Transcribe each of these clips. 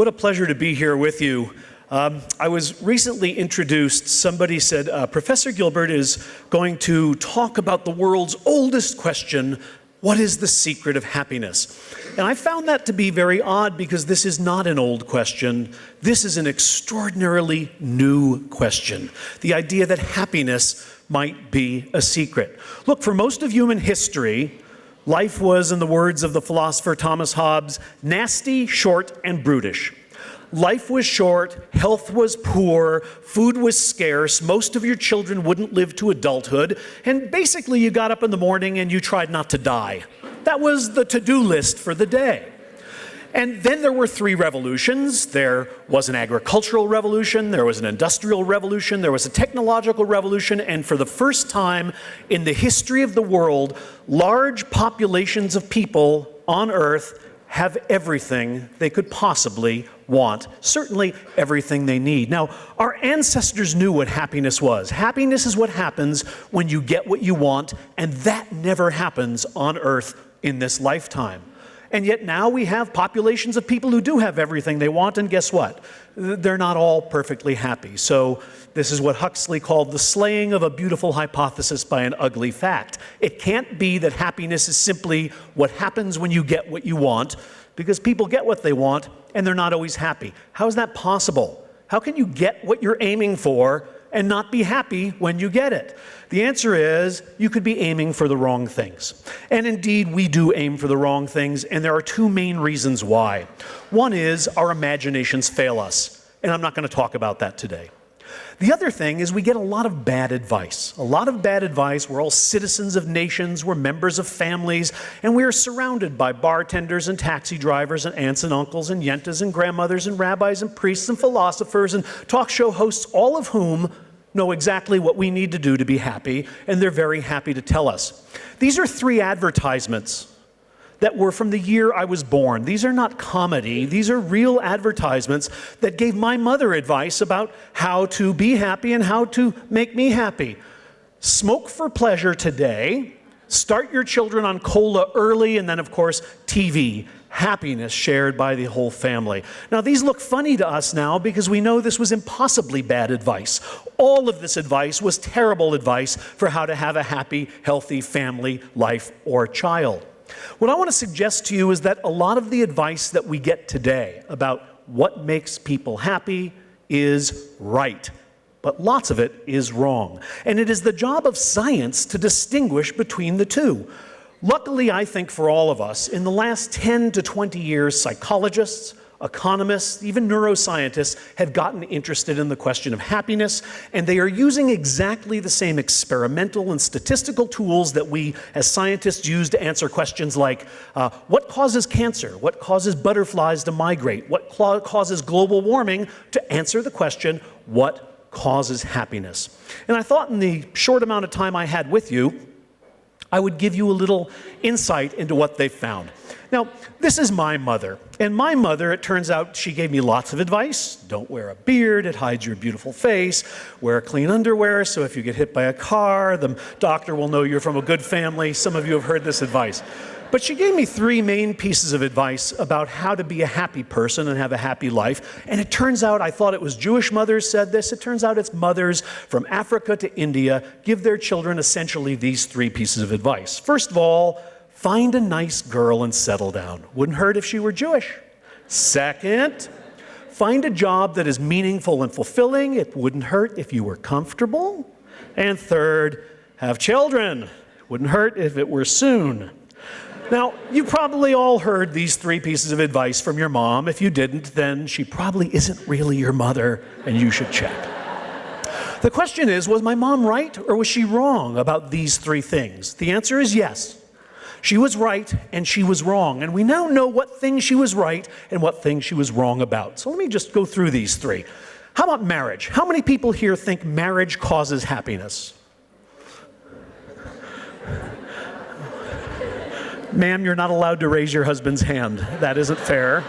What a pleasure to be here with you. I was recently introduced. Somebody said, Professor Gilbert is going to talk about the world's oldest question, what is the secret of happiness? And I found that to be very odd because this is not an old question. This is an extraordinarily new question. The idea that happiness might be a secret. Look, for most of human history, life was, in the words of the philosopher Thomas Hobbes, nasty, short, and brutish. Life was short, health was poor, food was scarce, most of your children wouldn't live to adulthood, and basically you got up in the morning and you tried not to die. That was the to-do list for the day. And then there were three revolutions. There was an agricultural revolution, there was an industrial revolution, there was a technological revolution, and for the first time in the history of the world, large populations of people on Earth have everything they could possibly want, certainly everything they need. Now, our ancestors knew what happiness was. Happiness is what happens when you get what you want, and that never happens on Earth in this lifetime. And yet now we have populations of people who do have everything they want, and guess what? They're not all perfectly happy. So this is what Huxley called the slaying of a beautiful hypothesis by an ugly fact. It can't be that happiness is simply what happens when you get what you want, because people get what they want and they're not always happy. How is that possible? How can you get what you're aiming for and not be happy when you get it? The answer is you could be aiming for the wrong things. And indeed, we do aim for the wrong things, and there are two main reasons why. One is our imaginations fail us, and I'm not going to talk about that today. The other thing is we get a lot of bad advice. A lot of bad advice. We're all citizens of nations, we're members of families, and we are surrounded by bartenders and taxi drivers and aunts and uncles and yentas and grandmothers and rabbis and priests and philosophers and talk show hosts, all of whom know exactly what we need to do to be happy, and they're very happy to tell us. These are three advertisements that were from the year I was born. These are not comedy. These are real advertisements that gave my mother advice about how to be happy and how to make me happy. Smoke for pleasure today. Start your children on cola early, and then, of course, TV. Happiness shared by the whole family. Now, these look funny to us now because we know this was impossibly bad advice. All of this advice was terrible advice for how to have a happy, healthy family, life, or child. What I want to suggest to you is that a lot of the advice that we get today about what makes people happy is right, but lots of it is wrong. And it is the job of science to distinguish between the two. Luckily, I think for all of us, in the last 10 to 20 years, psychologists, economists, even neuroscientists have gotten interested in the question of happiness, and they are using exactly the same experimental and statistical tools that we as scientists use to answer questions like, what causes cancer? What causes butterflies to migrate? What causes global warming? To answer the question, what causes happiness? And I thought in the short amount of time I had with you, I would give you a little insight into what they found. Now, this is my mother. And my mother, it turns out, she gave me lots of advice. Don't wear a beard, it hides your beautiful face. Wear clean underwear, so if you get hit by a car, the doctor will know you're from a good family. Some of you have heard this advice. But she gave me three main pieces of advice about how to be a happy person and have a happy life. And it turns out, I thought it was Jewish mothers said this. It turns out it's mothers from Africa to India give their children essentially these three pieces of advice. First of all, find a nice girl and settle down. Wouldn't hurt if she were Jewish. Second, find a job that is meaningful and fulfilling. It wouldn't hurt if you were comfortable. And third, have children. Wouldn't hurt if it were soon. Now, you probably all heard these three pieces of advice from your mom. If you didn't, then she probably isn't really your mother, and you should check. The question is, was my mom right or was she wrong about these three things? The answer is yes. She was right and she was wrong. And we now know what things she was right and what things she was wrong about. So let me just go through these three. How about marriage? How many people here think marriage causes happiness? Ma'am, you're not allowed to raise your husband's hand. That isn't fair.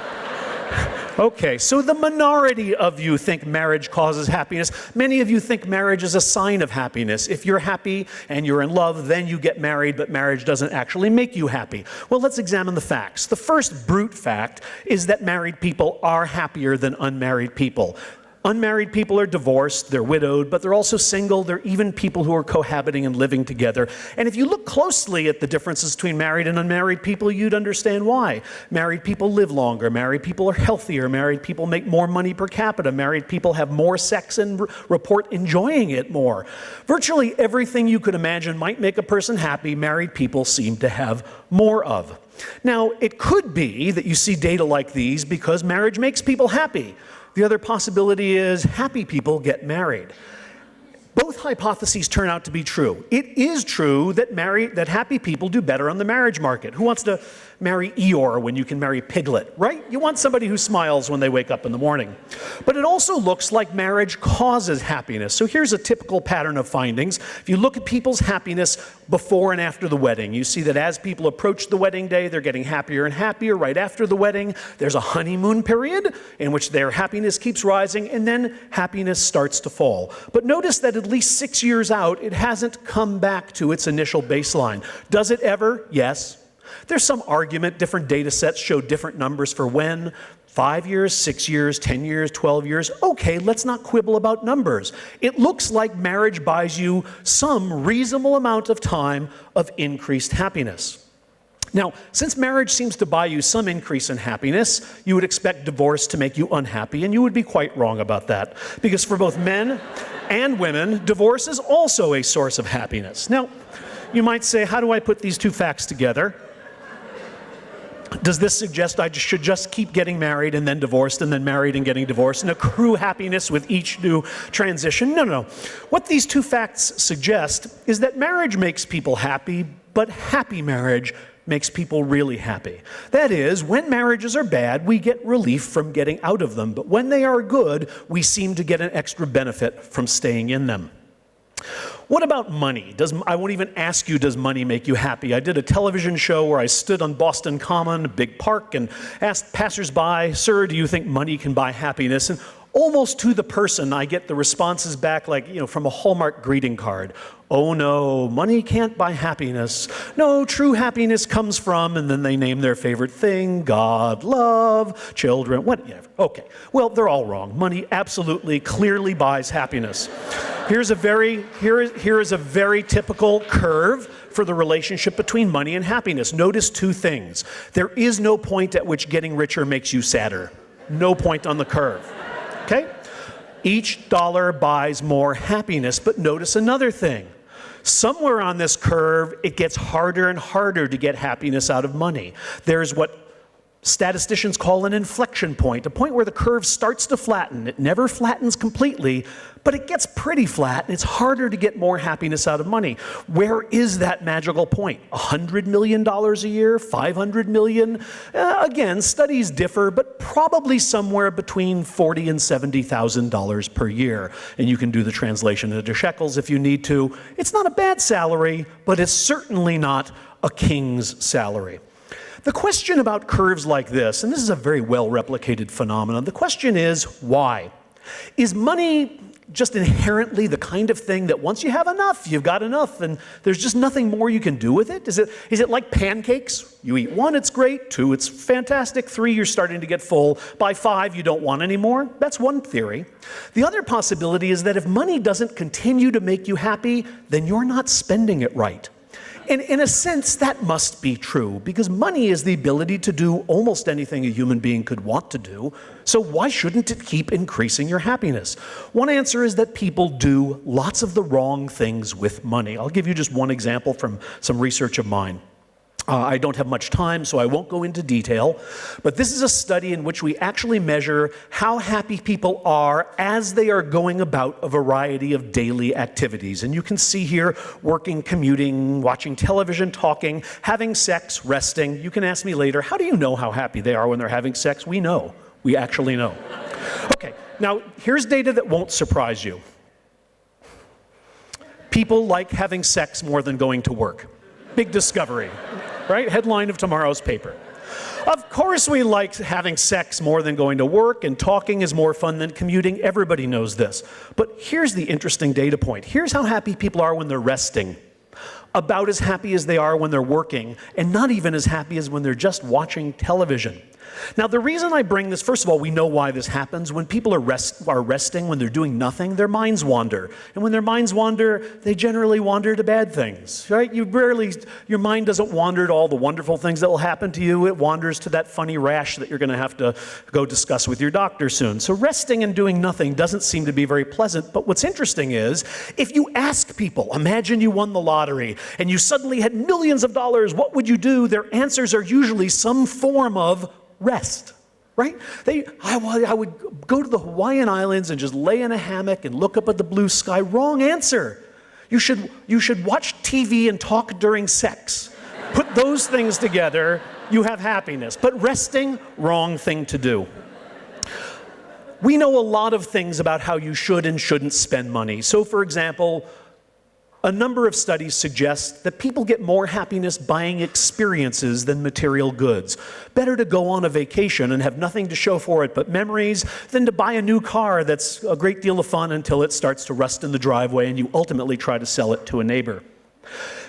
Okay, so the minority of you think marriage causes happiness. Many of you think marriage is a sign of happiness. If you're happy and you're in love, then you get married, but marriage doesn't actually make you happy. Well, let's examine the facts. The first brute fact is that married people are happier than unmarried people. Unmarried people are divorced, they're widowed, but they're also single. They're even people who are cohabiting and living together. And if you look closely at the differences between married and unmarried people, you'd understand why. Married people live longer. Married people are healthier. Married people make more money per capita. Married people have more sex and report enjoying it more. Virtually everything you could imagine might make a person happy, married people seem to have more of. Now, it could be that you see data like these because marriage makes people happy. The other possibility is happy people get married. Both hypotheses turn out to be true. It is true that happy people do better on the marriage market. Who wants to marry Eeyore when you can marry Piglet, right? You want somebody who smiles when they wake up in the morning. But it also looks like marriage causes happiness. So here's a typical pattern of findings. If you look at people's happiness before and after the wedding, you see that as people approach the wedding day, they're getting happier and happier. Right after the wedding, there's a honeymoon period in which their happiness keeps rising, and then happiness starts to fall. But notice that at least 6 years out, it hasn't come back to its initial baseline. Does it ever? Yes. There's some argument. Different data sets show different numbers for when. 5 years, 6 years, 10 years, 12 years. Okay, let's not quibble about numbers. It looks like marriage buys you some reasonable amount of time of increased happiness. Now, since marriage seems to buy you some increase in happiness, you would expect divorce to make you unhappy, and you would be quite wrong about that. Because for both men and women, divorce is also a source of happiness. Now, you might say, how do I put these two facts together? Does this suggest I should just keep getting married and then divorced and then married and getting divorced and accrue happiness with each new transition? No, no. What these two facts suggest is that marriage makes people happy, but happy marriage makes people really happy. That is, when marriages are bad, we get relief from getting out of them. But when they are good, we seem to get an extra benefit from staying in them. What about money? I won't even ask you, does money make you happy? I did a television show where I stood on Boston Common, a big park, and asked passersby, sir, do you think money can buy happiness? And almost to the person, I get the responses back like, from a Hallmark greeting card. Oh no, money can't buy happiness. No, true happiness comes from, and then they name their favorite thing, God, love, children, whatever. Okay, well, they're all wrong. Money absolutely, clearly buys happiness. Here is a very typical curve for the relationship between money and happiness. Notice two things. There is no point at which getting richer makes you sadder. No point on the curve. Okay? Each dollar buys more happiness, but notice another thing. Somewhere on this curve, it gets harder and harder to get happiness out of money. There's what statisticians call an inflection point, a point where the curve starts to flatten. It never flattens completely, but it gets pretty flat, and it's harder to get more happiness out of money. Where is that magical point? $100 million a year? $500 million? Again, studies differ, but probably somewhere between $40,000 and $70,000 per year. And you can do the translation into shekels if you need to. It's not a bad salary, but it's certainly not a king's salary. The question about curves like this, and this is a very well-replicated phenomenon, the question is, why? Is money just inherently the kind of thing that once you have enough, you've got enough, and there's just nothing more you can do with it? Is it like pancakes? You eat one, it's great. Two, it's fantastic. Three, you're starting to get full. By five, you don't want any more. That's one theory. The other possibility is that if money doesn't continue to make you happy, then you're not spending it right. And in a sense, that must be true, because money is the ability to do almost anything a human being could want to do, so why shouldn't it keep increasing your happiness? One answer is that people do lots of the wrong things with money. I'll give you just one example from some research of mine. I don't have much time, so I won't go into detail, but this is a study in which we actually measure how happy people are as they are going about a variety of daily activities. And you can see here, working, commuting, watching television, talking, having sex, resting. You can ask me later, how do you know how happy they are when they're having sex? We know. We actually know. Okay, now here's data that won't surprise you. People like having sex more than going to work. Big discovery. Right? Headline of tomorrow's paper. Of course we like having sex more than going to work, and talking is more fun than commuting. Everybody knows this. But here's the interesting data point. Here's how happy people are when they're resting. About as happy as they are when they're working, and not even as happy as when they're just watching television. Now, the reason I bring this, first of all, we know why this happens. When people are resting, when they're doing nothing, their minds wander. And when their minds wander, they generally wander to bad things, right? Your mind doesn't wander to all the wonderful things that will happen to you. It wanders to that funny rash that you're going to have to go discuss with your doctor soon. So resting and doing nothing doesn't seem to be very pleasant. But what's interesting is, if you ask people, imagine you won the lottery and you suddenly had millions of dollars, what would you do? Their answers are usually some form of rest, right? I would go to the Hawaiian Islands and just lay in a hammock and look up at the blue sky. Wrong answer. You should watch TV and talk during sex. Put those things together, you have happiness. But resting, wrong thing to do. We know a lot of things about how you should and shouldn't spend money. So, for example, a number of studies suggest that people get more happiness buying experiences than material goods. Better to go on a vacation and have nothing to show for it but memories than to buy a new car that's a great deal of fun until it starts to rust in the driveway and you ultimately try to sell it to a neighbor.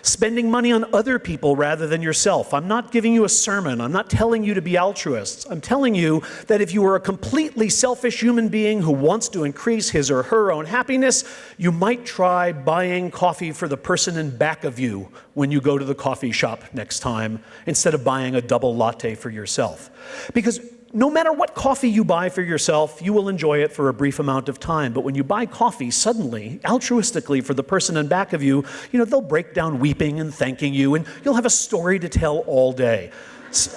Spending money on other people rather than yourself. I'm not giving you a sermon. I'm not telling you to be altruists. I'm telling you that if you are a completely selfish human being who wants to increase his or her own happiness, you might try buying coffee for the person in back of you when you go to the coffee shop next time, instead of buying a double latte for yourself. Because no matter what coffee you buy for yourself, you will enjoy it for a brief amount of time. But when you buy coffee suddenly, altruistically for the person in back of you, they'll break down weeping and thanking you, and you'll have a story to tell all day.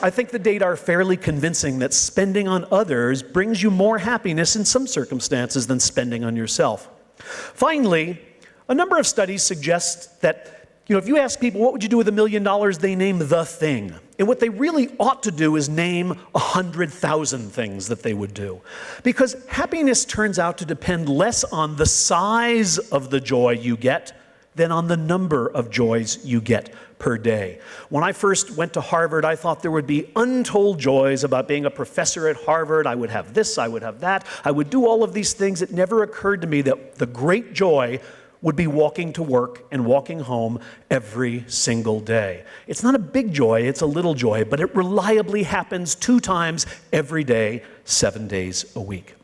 I think the data are fairly convincing that spending on others brings you more happiness in some circumstances than spending on yourself. Finally, a number of studies suggest that if you ask people, what would you do with $1 million, they name the thing. And what they really ought to do is name 100,000 things that they would do. Because happiness turns out to depend less on the size of the joy you get than on the number of joys you get per day. When I first went to Harvard, I thought there would be untold joys about being a professor at Harvard. I would have this, I would have that. I would do all of these things. It never occurred to me that the great joy would be walking to work and walking home every single day. It's not a big joy, it's a little joy, but it reliably happens 2 times every day, 7 days a week.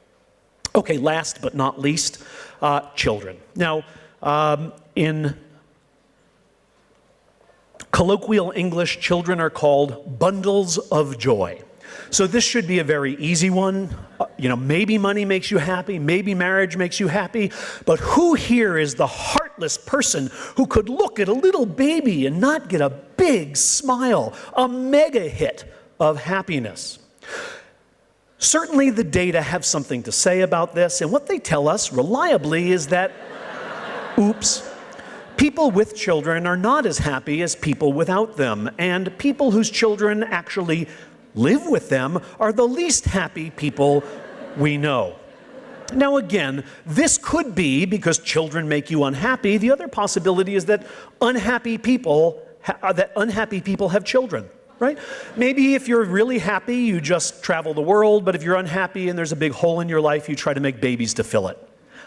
Okay, last but not least, children. Now, in colloquial English, children are called bundles of joy. So this should be a very easy one. Maybe money makes you happy, maybe marriage makes you happy, but who here is the heartless person who could look at a little baby and not get a big smile, a mega hit of happiness? Certainly the data have something to say about this, and what they tell us reliably is that, people with children are not as happy as people without them, and people whose children actually live with them are the least happy people we know. Now again, this could be because children make you unhappy. The other possibility is that unhappy people have children, right? Maybe if you're really happy, you just travel the world, but if you're unhappy and there's a big hole in your life, you try to make babies to fill it.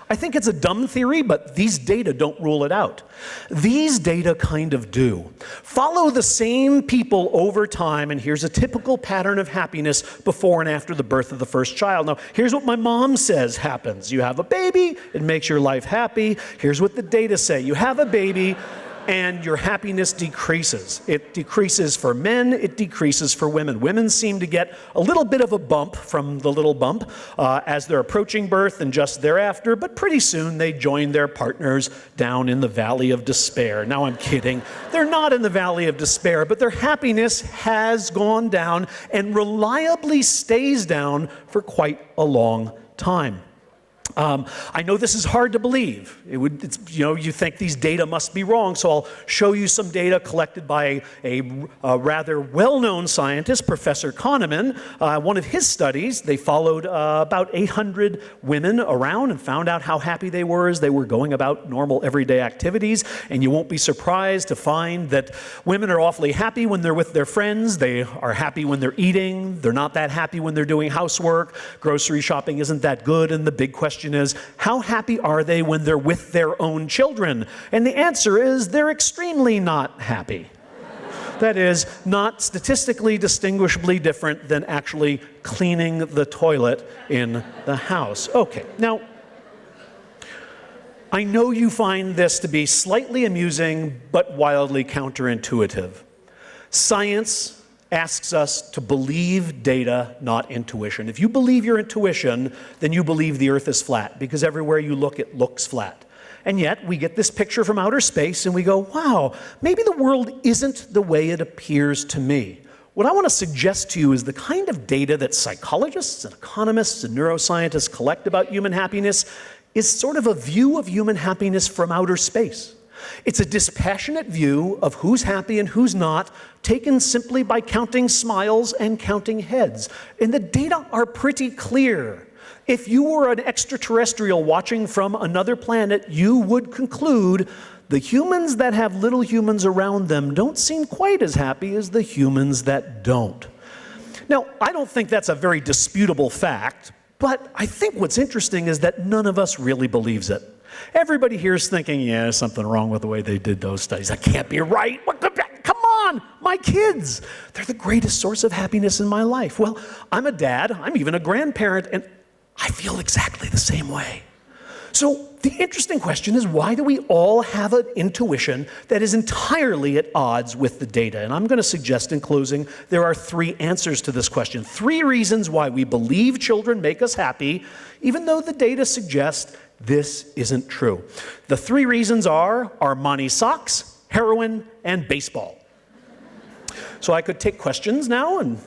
I think it's a dumb theory, but these data don't rule it out. These data kind of do. Follow the same people over time, and here's a typical pattern of happiness before and after the birth of the first child. Now, here's what my mom says happens. You have a baby, it makes your life happy. Here's what the data say. You have a baby, and your happiness decreases. It decreases for men, it decreases for women. Women seem to get a little bit of a bump from the little bump as they're approaching birth and just thereafter, but pretty soon they join their partners down in the valley of despair. Now I'm kidding. They're not in the valley of despair, but their happiness has gone down and reliably stays down for quite a long time. I know this is hard to believe. You think these data must be wrong, so I'll show you some data collected by a rather well-known scientist, Professor Kahneman. One of his studies, they followed about 800 women around and found out how happy they were as they were going about normal everyday activities. And you won't be surprised to find that women are awfully happy when they're with their friends. They are happy when they're eating. They're not that happy when they're doing housework. Grocery shopping isn't that good. And the big question is, how happy are they when they're with their own children? And the answer is, they're extremely not happy. That is, not statistically distinguishably different than actually cleaning the toilet in the house. Okay, now, I know you find this to be slightly amusing, but wildly counterintuitive. Science asks us to believe data, not intuition. If you believe your intuition, then you believe the Earth is flat, because everywhere you look, it looks flat. And yet, we get this picture from outer space, and we go, wow, maybe the world isn't the way it appears to me. What I want to suggest to you is the kind of data that psychologists and economists and neuroscientists collect about human happiness is sort of a view of human happiness from outer space. It's a dispassionate view of who's happy and who's not, taken simply by counting smiles and counting heads. And the data are pretty clear. If you were an extraterrestrial watching from another planet, you would conclude the humans that have little humans around them don't seem quite as happy as the humans that don't. Now, I don't think that's a very disputable fact, but I think what's interesting is that none of us really believes it. Everybody here is thinking, yeah, there's something wrong with the way they did those studies. That can't be right. Come on, my kids. They're the greatest source of happiness in my life. Well, I'm a dad, I'm even a grandparent, and I feel exactly the same way. So the interesting question is, why do we all have an intuition that is entirely at odds with the data? And I'm going to suggest in closing, there are 3 answers to this question. 3 reasons why we believe children make us happy, even though the data suggests this isn't true. The 3 reasons are Armani socks, heroin, and baseball. So I could take questions now, and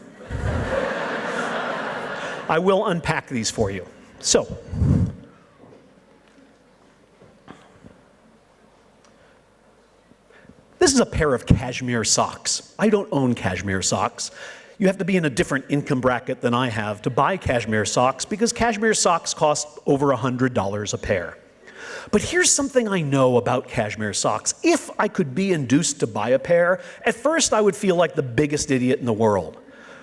I will unpack these for you. So, this is a pair of cashmere socks. I don't own cashmere socks. You have to be in a different income bracket than I have to buy cashmere socks, because cashmere socks cost over $100 a pair. But here's something I know about cashmere socks. If I could be induced to buy a pair, at first I would feel like the biggest idiot in the world.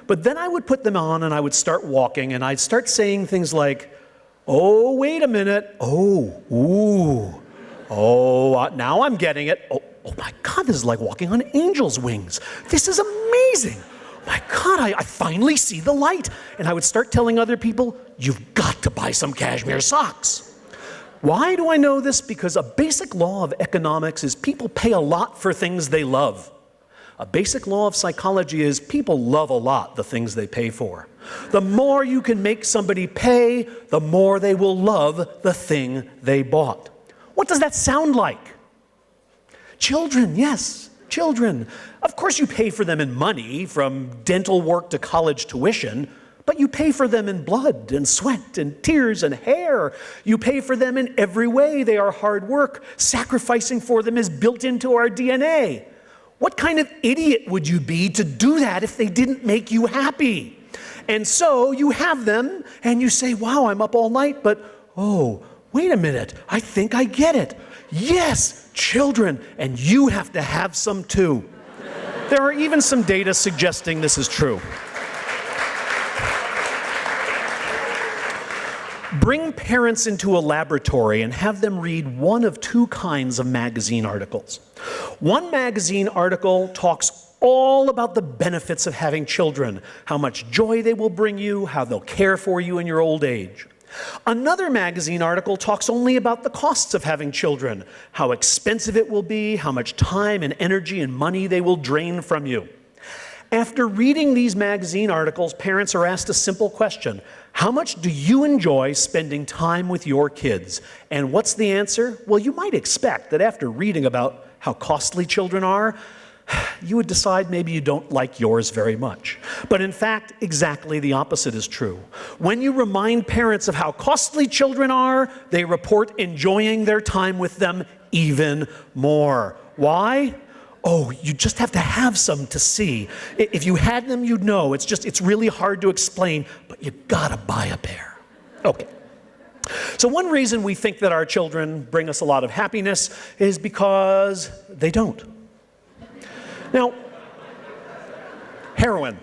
But then I would put them on and I would start walking and I'd start saying things like, oh, wait a minute. Oh, ooh. Oh, now I'm getting it. Oh my God, this is like walking on angel's wings. This is amazing. My God, I finally see the light. And I would start telling other people, you've got to buy some cashmere socks. Why do I know this? Because a basic law of economics is people pay a lot for things they love. A basic law of psychology is people love a lot the things they pay for. The more you can make somebody pay, the more they will love the thing they bought. What does that sound like? Children, yes, children. Of course you pay for them in money, from dental work to college tuition, but you pay for them in blood and sweat and tears and hair. You pay for them in every way. They are hard work. Sacrificing for them is built into our DNA. What kind of idiot would you be to do that if they didn't make you happy? And so you have them and you say, wow, I'm up all night, but oh, wait a minute, I think I get it. Yes, children, and you have to have some too. There are even some data suggesting this is true. Bring parents into a laboratory and have them read one of 2 kinds of magazine articles. One magazine article talks all about the benefits of having children, how much joy they will bring you, how they'll care for you in your old age. Another magazine article talks only about the costs of having children, how expensive it will be, how much time and energy and money they will drain from you. After reading these magazine articles, parents are asked a simple question. How much do you enjoy spending time with your kids? And what's the answer? Well, you might expect that after reading about how costly children are, you would decide maybe you don't like yours very much. But in fact, exactly the opposite is true. When you remind parents of how costly children are, they report enjoying their time with them even more. Why? Oh, you just have to have some to see. If you had them, you'd know. It's really hard to explain, but you gotta buy a pair. Okay. So one reason we think that our children bring us a lot of happiness is because they don't. Now, heroin.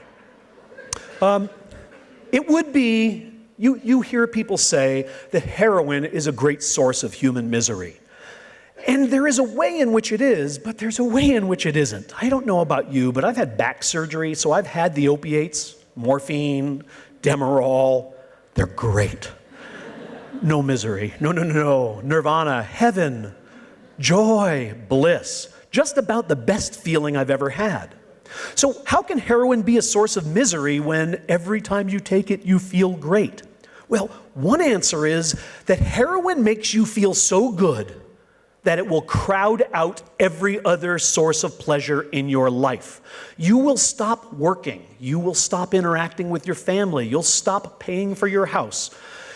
It would be, you hear people say that heroin is a great source of human misery. And there is a way in which it is, but there's a way in which it isn't. I don't know about you, but I've had back surgery, so I've had the opiates, morphine, Demerol. They're great. No misery. No. Nirvana, heaven, joy, bliss. Just about the best feeling I've ever had. So how can heroin be a source of misery when every time you take it, you feel great? Well, one answer is that heroin makes you feel so good that it will crowd out every other source of pleasure in your life. You will stop working. You will stop interacting with your family. You'll stop paying for your house.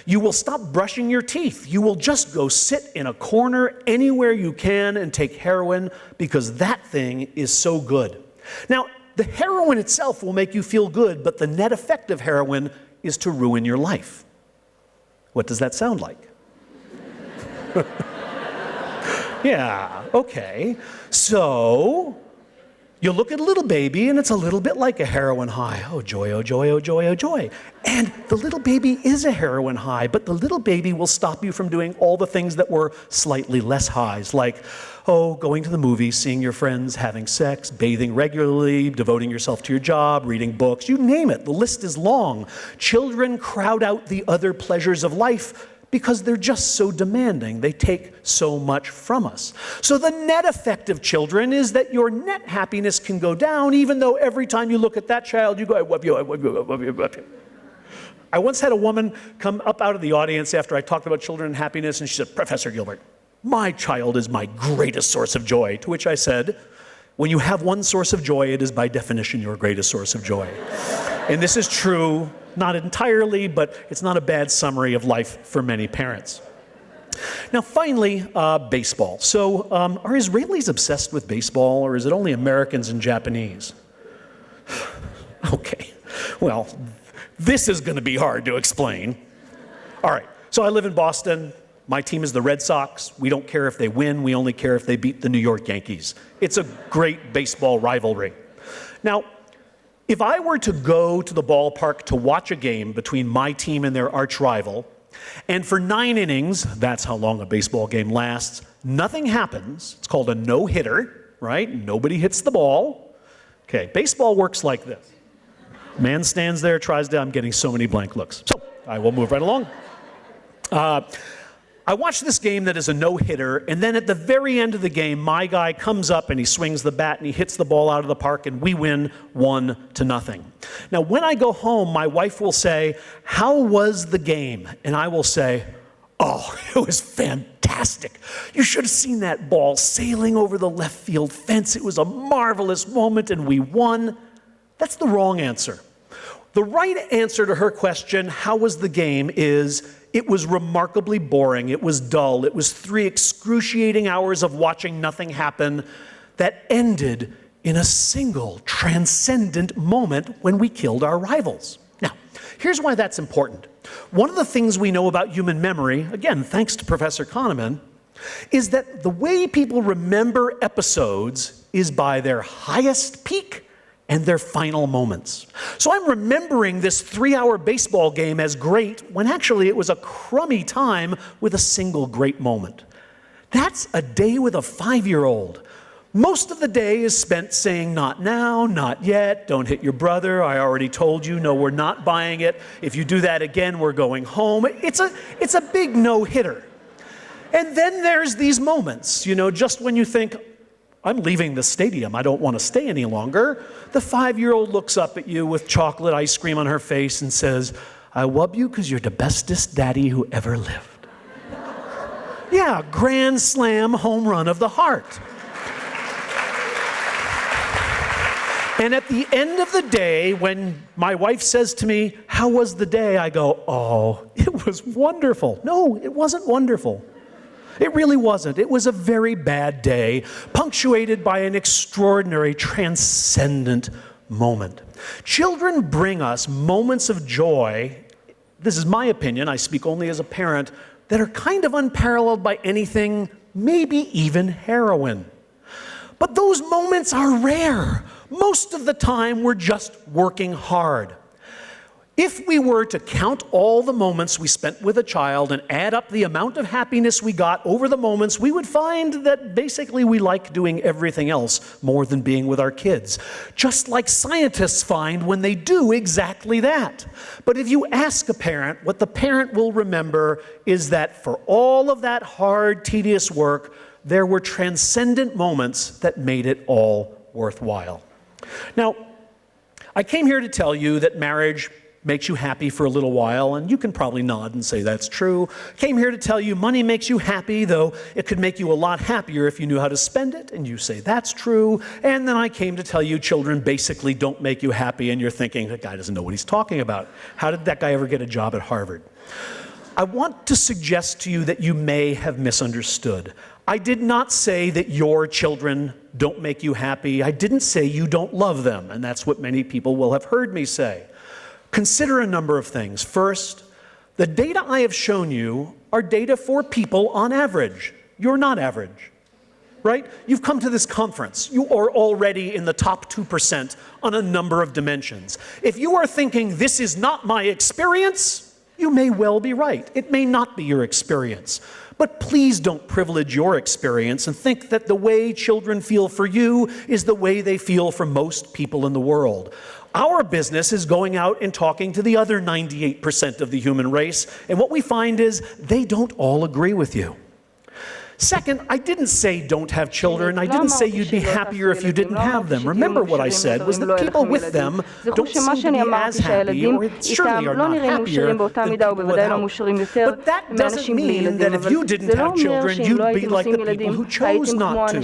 You will stop brushing your teeth. You will just go sit in a corner anywhere you can and take heroin because that thing is so good. Now, the heroin itself will make you feel good, but the net effect of heroin is to ruin your life. What does that sound like? Yeah, okay. So, you look at a little baby and it's a little bit like a heroin high. Oh joy, oh joy, oh joy, oh joy. And the little baby is a heroin high, but the little baby will stop you from doing all the things that were slightly less highs, like, going to the movies, seeing your friends, having sex, bathing regularly, devoting yourself to your job, reading books, you name it. The list is long. Children crowd out the other pleasures of life because they're just so demanding. They take so much from us. So the net effect of children is that your net happiness can go down, even though every time you look at that child, you go, I love you, I love you, I love you, I love you. I once had a woman come up out of the audience after I talked about children and happiness, and she said, Professor Gilbert, my child is my greatest source of joy. To which I said, when you have one source of joy, it is by definition your greatest source of joy. And this is true, not entirely, but it's not a bad summary of life for many parents. Now finally, baseball. So are Israelis obsessed with baseball, or is it only Americans and Japanese? Okay, well, this is going to be hard to explain. All right, so I live in Boston. My team is the Red Sox. We don't care if they win. We only care if they beat the New York Yankees. It's a great baseball rivalry. Now, if I were to go to the ballpark to watch a game between my team and their arch rival, and for 9 innings, that's how long a baseball game lasts, nothing happens. It's called a no-hitter, right? Nobody hits the ball. Okay, baseball works like this. Man stands there, tries to, I'm getting so many blank looks. So I will move right along. I watch this game that is a no-hitter, and then at the very end of the game, my guy comes up and he swings the bat and he hits the ball out of the park, and we win 1-0. Now, when I go home, my wife will say, how was the game? And I will say, oh, it was fantastic. You should have seen that ball sailing over the left field fence. It was a marvelous moment, and we won. That's the wrong answer. The right answer to her question, how was the game, is it was remarkably boring. It was dull. It was 3 excruciating hours of watching nothing happen that ended in a single transcendent moment when we killed our rivals. Now, here's why that's important. One of the things we know about human memory, again, thanks to Professor Kahneman, is that the way people remember episodes is by their highest peak and their final moments. So I'm remembering this 3-hour baseball game as great when actually it was a crummy time with a single great moment. That's a day with a 5-year-old. Most of the day is spent saying, not now, not yet, don't hit your brother, I already told you, no, we're not buying it. If you do that again, we're going home. It's a big no-hitter. And then there's these moments, just when you think, I'm leaving the stadium, I don't want to stay any longer. The 5-year-old looks up at you with chocolate ice cream on her face and says, I love you because you're the bestest daddy who ever lived. Yeah, grand slam home run of the heart. And at the end of the day, when my wife says to me, "How was the day?" I go, "Oh, it was wonderful." No, it wasn't wonderful. It really wasn't. It was a very bad day, punctuated by an extraordinary, transcendent moment. Children bring us moments of joy, this is my opinion, I speak only as a parent, that are kind of unparalleled by anything, maybe even heroin. But those moments are rare. Most of the time, we're just working hard. If we were to count all the moments we spent with a child and add up the amount of happiness we got over the moments, we would find that basically we like doing everything else more than being with our kids. Just like scientists find when they do exactly that. But if you ask a parent, what the parent will remember is that for all of that hard, tedious work, there were transcendent moments that made it all worthwhile. Now, I came here to tell you that marriage makes you happy for a little while, and you can probably nod and say that's true. Came here to tell you money makes you happy, though it could make you a lot happier if you knew how to spend it, and you say that's true. And then I came to tell you children basically don't make you happy, and you're thinking, that guy doesn't know what he's talking about. How did that guy ever get a job at Harvard? I want to suggest to you that you may have misunderstood. I did not say that your children don't make you happy. I didn't say you don't love them, and that's what many people will have heard me say. Consider a number of things. First, the data I have shown you are data for people on average. You're not average, right? You've come to this conference. You are already in the top 2% on a number of dimensions. If you are thinking, this is not my experience, you may well be right. It may not be your experience. But please don't privilege your experience and think that the way children feel for you is the way they feel for most people in the world. Our business is going out and talking to the other 98% of the human race, and what we find is they don't all agree with you. Second, I didn't say don't have children. I didn't say you'd be happier if you didn't have them. Remember what I said was that people with them don't seem to be as happy, or certainly are not happier than people without. But that doesn't mean that if you didn't have children, you'd be like the people who chose not to.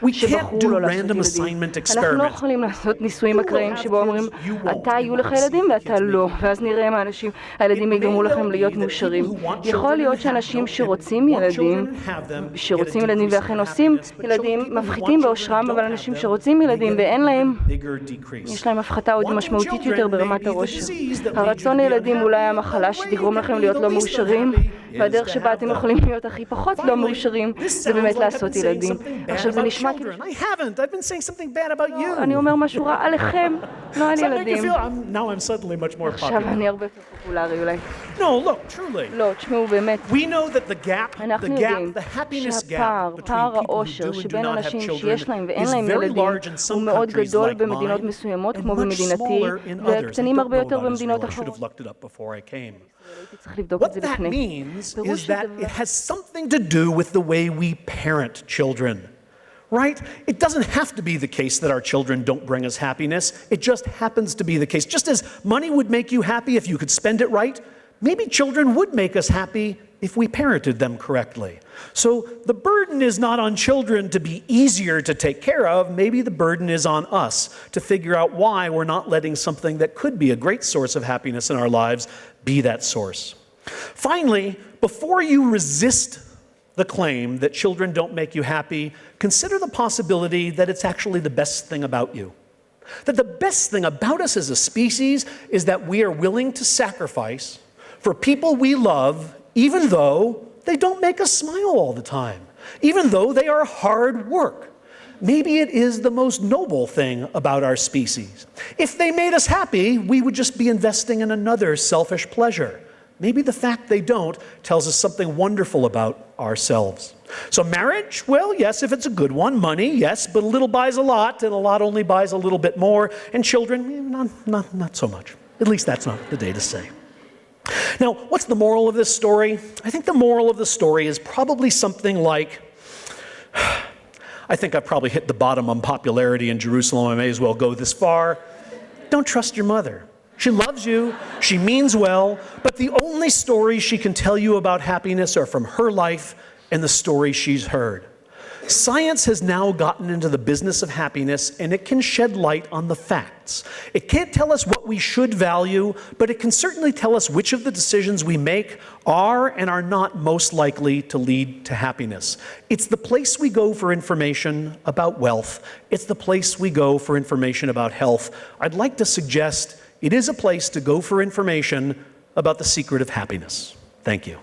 We can't do random assignment experiments. אנחנו לא יכולים לעשות ניסויים אקראיים שבו אומרים, אתה יהיו לך ילדים ואתה לא, ואז נראה מה הילדים יגרמו לכם להיות מאושרים. יכול להיות שאנשים שרוצים ילדים, שרוצים ילדים ואכן עושים ילדים מפחיתים באושרם, אבל אנשים שרוצים ילדים ואין להם, יש להם הפחתה עוד משמעותית יותר ברמת הראש. הרצון לילדים אולי המחלה שתגרום לכם להיות לא מאושרים, והדרך שבה אתם יכולים להיות הכי פחות לא מאושרים זה באמת לעשות ילדים. עכשיו זה נשמע כאילו אני אומר משהו רע עליכם, לא על ילדים. עכשיו אני הרבה יותר פופולרי אולי. לא, תשמעו באמת. אנחנו יודעים שהפער האושר שבין אנשים שיש להם ואין להם ילדים הוא מאוד גדול במדינות מסוימות כמו במדינתי וקטנים הרבה יותר במדינות אחרות. What that means is that it has something to do with the way we parent children, right? It doesn't have to be the case that our children don't bring us happiness. It just happens to be the case. Just as money would make you happy if you could spend it right, maybe children would make us happy if we parented them correctly. So the burden is not on children to be easier to take care of. Maybe the burden is on us to figure out why we're not letting something that could be a great source of happiness in our lives be that source. Finally, before you resist the claim that children don't make you happy, consider the possibility that it's actually the best thing about you. That the best thing about us as a species is that we are willing to sacrifice for people we love, even though they don't make us smile all the time, even though they are hard work. Maybe it is the most noble thing about our species. If they made us happy, we would just be investing in another selfish pleasure. Maybe the fact they don't tells us something wonderful about ourselves. So marriage, well, yes, if it's a good one. Money, yes, but a little buys a lot, and a lot only buys a little bit more. And children, not so much. At least that's not the day to say. Now, what's the moral of this story? I think the moral of the story is probably something like, I think I've probably hit the bottom on popularity in Jerusalem. I may as well go this far. Don't trust your mother. She loves you, she means well, but the only stories she can tell you about happiness are from her life and the stories she's heard. Science has now gotten into the business of happiness, and it can shed light on the facts. It can't tell us what we should value, but it can certainly tell us which of the decisions we make are and are not most likely to lead to happiness. It's the place we go for information about wealth. It's the place we go for information about health. I'd like to suggest it is a place to go for information about the secret of happiness. Thank you.